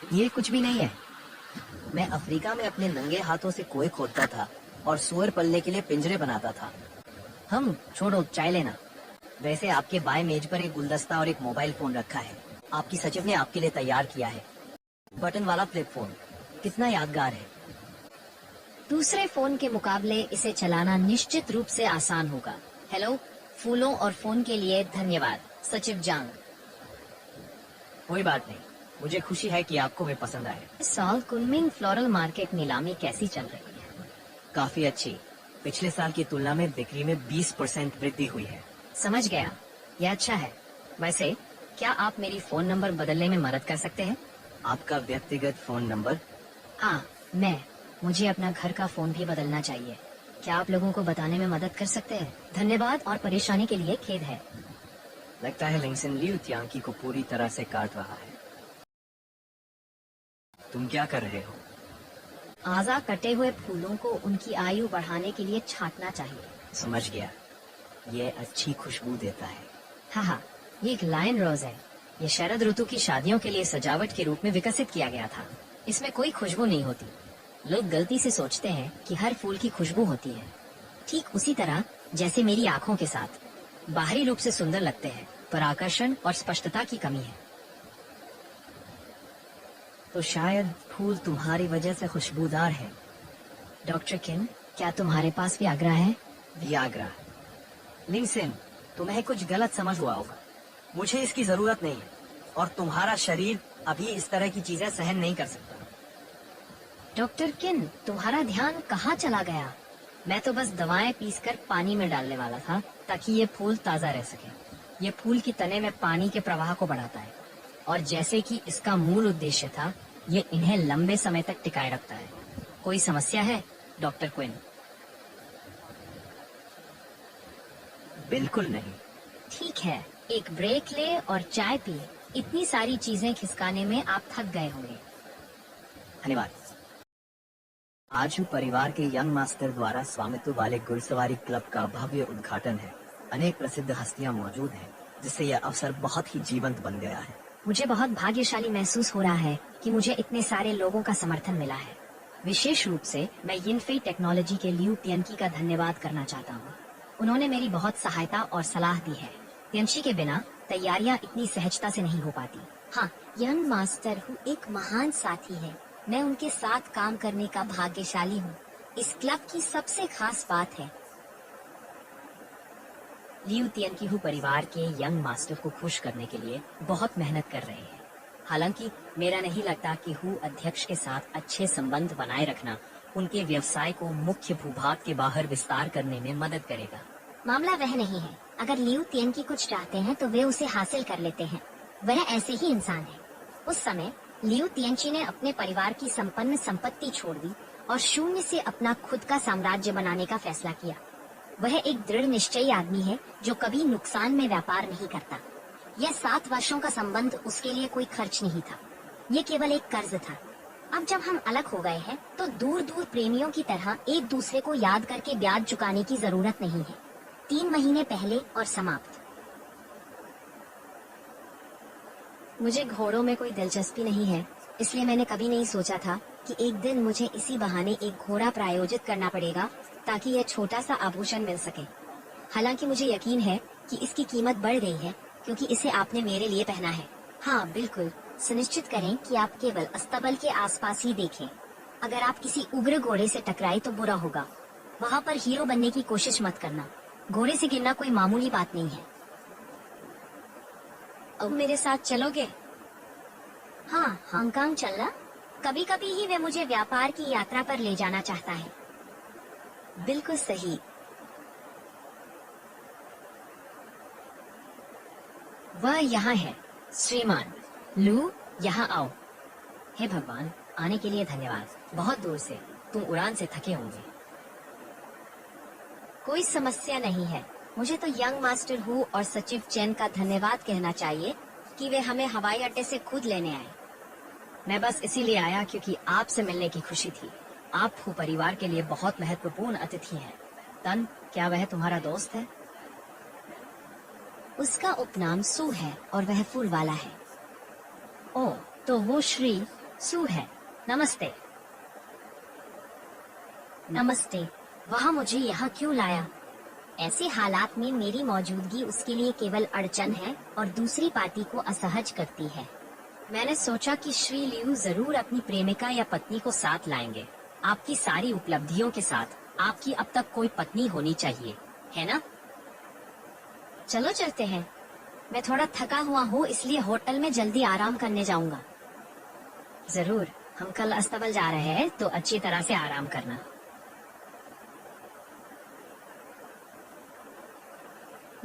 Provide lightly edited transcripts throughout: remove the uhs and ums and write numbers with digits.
ये कुछ भी नहीं है। मैं अफ्रीका में अपने नंगे हाथों से कुएं खोदता था और सुअर पलने के लिए पिंजरे बनाता था। हम छोड़ो, चाय लेना। वैसे आपके बाएं मेज पर एक गुलदस्ता और एक मोबाइल फोन रखा है। आपकी सचिव ने आपके लिए तैयार किया है। बटन वाला फ्लिप फोन कितना यादगार है। दूसरे फोन के मुकाबले इसे चलाना निश्चित रूप से आसान होगा। हेलो, फूलों और फोन के लिए धन्यवाद सचिव जांग। कोई बात नहीं, मुझे खुशी है कि आपको वे पसंद आए। इस साल कुनमिंग फ्लोरल मार्केट नीलामी कैसी चल रही है? काफी अच्छी। पिछले साल की तुलना में बिक्री में 20% वृद्धि हुई है। समझ गया, यह अच्छा है। वैसे क्या आप मेरी फोन नंबर बदलने में मदद कर सकते हैं? आपका व्यक्तिगत फोन नंबर? हाँ, मुझे अपना घर का फोन भी बदलना चाहिए। क्या आप लोगों को बताने में मदद कर सकते हैं? धन्यवाद और परेशानी के लिए खेद है। लगता है लिंगसन लियू त्यांकी को पूरी तरह से काट रहा है। तुम क्या कर रहे हो? आजा कटे हुए फूलों को उनकी आयु बढ़ाने के लिए छांटना चाहिए। समझ गया, ये अच्छी खुशबू देता है। हाँ, ये एक लायन रोज है। ये शरद ऋतु की शादियों के लिए सजावट के रूप में विकसित किया गया था। इसमें कोई खुशबू नहीं होती। लोग गलती से सोचते हैं कि हर फूल की खुशबू होती है, ठीक उसी तरह जैसे मेरी आँखों के साथ। बाहरी रूप से सुंदर लगते हैं, पर आकर्षण और स्पष्टता की कमी है। तो शायद फूल तुम्हारी वजह से खुशबूदार है। डॉक्टर किन, क्या तुम्हारे पास वियाग्रा है? वियाग्रा? लिंगसन, तुम्हें कुछ गलत समझ हुआ होगा। मुझे इसकी जरूरत नहीं है और तुम्हारा शरीर अभी इस तरह की चीजें सहन नहीं कर सकता। डॉक्टर किन, तुम्हारा ध्यान कहाँ चला गया? मैं तो बस दवाएं पीसकर पानी में डालने वाला था ताकि ये फूल ताजा रह सके। ये फूल की तने में पानी के प्रवाह को बढ़ाता है और जैसे कि इसका मूल उद्देश्य था, ये इन्हें लंबे समय तक टिकाए रखता है। कोई समस्या है डॉक्टर क्विन? बिल्कुल नहीं। ठीक है, एक ब्रेक ले और चाय पिए। इतनी सारी चीजें खिसकाने में आप थक गए होंगे। धन्यवाद। आजू परिवार के यंग मास्टर द्वारा स्वामित्व वाले घुड़सवारी क्लब का भव्य उद्घाटन है। अनेक प्रसिद्ध हस्तियां मौजूद हैं, जिससे यह अवसर बहुत ही जीवंत बन गया है। मुझे बहुत भाग्यशाली महसूस हो रहा है कि मुझे इतने सारे लोगों का समर्थन मिला है। विशेष रूप से मैं यिनफेई टेक्नोलॉजी के लियू तियनकी का धन्यवाद करना चाहता हूँ। उन्होंने मेरी बहुत सहायता और सलाह दी है। तियनशी के बिना तैयारियाँ इतनी सहजता से नहीं हो पाती। हाँ, यंग मास्टर हूँ एक महान साथी है। मैं उनके साथ काम करने का भाग्यशाली हूँ। इस क्लब की सबसे खास बात है लियू तियनकी परिवार के यंग मास्टर को खुश करने के लिए बहुत मेहनत कर रहे हैं। हालांकि मेरा नहीं लगता कि हु अध्यक्ष के साथ अच्छे संबंध बनाए रखना उनके व्यवसाय को मुख्य भूभाग के बाहर विस्तार करने में मदद करेगा। मामला वह नहीं है। अगर लियू तियनकी कुछ चाहते हैं तो वे उसे हासिल कर लेते हैं। वह ऐसे ही इंसान है। उस समय लियू तियनची ने अपने परिवार की संपन्न संपत्ति छोड़ दी और शून्य से अपना खुद का साम्राज्य बनाने का फैसला किया। वह एक दृढ़ निश्चयी आदमी है जो कभी नुकसान में व्यापार नहीं करता। यह 7 वर्षों का संबंध उसके लिए कोई खर्च नहीं था, ये केवल एक कर्ज था। अब जब हम अलग हो गए हैं तो दूर दूर प्रेमियों की तरह एक दूसरे को याद करके ब्याज चुकाने की जरूरत नहीं है। 3 महीने पहले और समाप्त। मुझे घोड़ों में कोई दिलचस्पी नहीं है, इसलिए मैंने कभी नहीं सोचा था कि एक दिन मुझे इसी बहाने एक घोड़ा प्रायोजित करना पड़ेगा ताकि यह छोटा सा आभूषण मिल सके। हालांकि मुझे यकीन है कि इसकी कीमत बढ़ गई है क्योंकि इसे आपने मेरे लिए पहना है। हाँ बिल्कुल, सुनिश्चित करें कि आप केवल अस्तबल के आसपास ही देखें। अगर आप किसी उग्र घोड़े से टकराए तो बुरा होगा। वहाँ पर हीरो बनने की कोशिश मत करना। घोड़े से गिरना कोई मामूली बात नहीं है। अब मेरे साथ चलोगे? हाँ, हांगकांग चलना? कभी कभी ही वे मुझे व्यापार की यात्रा पर ले जाना चाहता है। बिल्कुल सही। वह यहाँ है। श्रीमान लू, यहाँ आओ। हे भगवान, आने के लिए धन्यवाद। बहुत दूर से, तुम उड़ान से थके होंगे। कोई समस्या नहीं है। मुझे तो यंग मास्टर हु और सचिव चैन का धन्यवाद कहना चाहिए कि वे हमें हवाई अड्डे से खुद लेने आए। मैं बस इसीलिए आया क्योंकि आपसे मिलने की खुशी थी। आप हु परिवार के लिए बहुत महत्वपूर्ण अतिथि हैं। तन, क्या वह तुम्हारा दोस्त है? उसका उपनाम सू है और वह फूल वाला है। ओह, तो वो श्री सू है। नमस्ते। नमस्ते। वहाँ मुझे यहाँ क्यों लाया? ऐसे हालात में मेरी मौजूदगी उसके लिए केवल अड़चन है और दूसरी पार्टी को असहज करती है। मैंने सोचा कि श्री लियू जरूर अपनी प्रेमिका या पत्नी को साथ लाएंगे। आपकी सारी उपलब्धियों के साथ आपकी अब तक कोई पत्नी होनी चाहिए, है ना? चलो चलते हैं। मैं थोड़ा थका हुआ हूँ, इसलिए होटल में जल्दी आराम करने जाऊंगा। जरूर। हम कल अस्तबल जा रहे हैं, तो अच्छी तरह से आराम करना।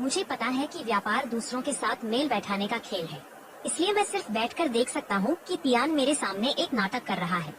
मुझे पता है कि व्यापार दूसरों के साथ मेल बैठाने का खेल है, इसलिए मैं सिर्फ बैठकर देख सकता हूँ कि पियान मेरे सामने एक नाटक कर रहा है।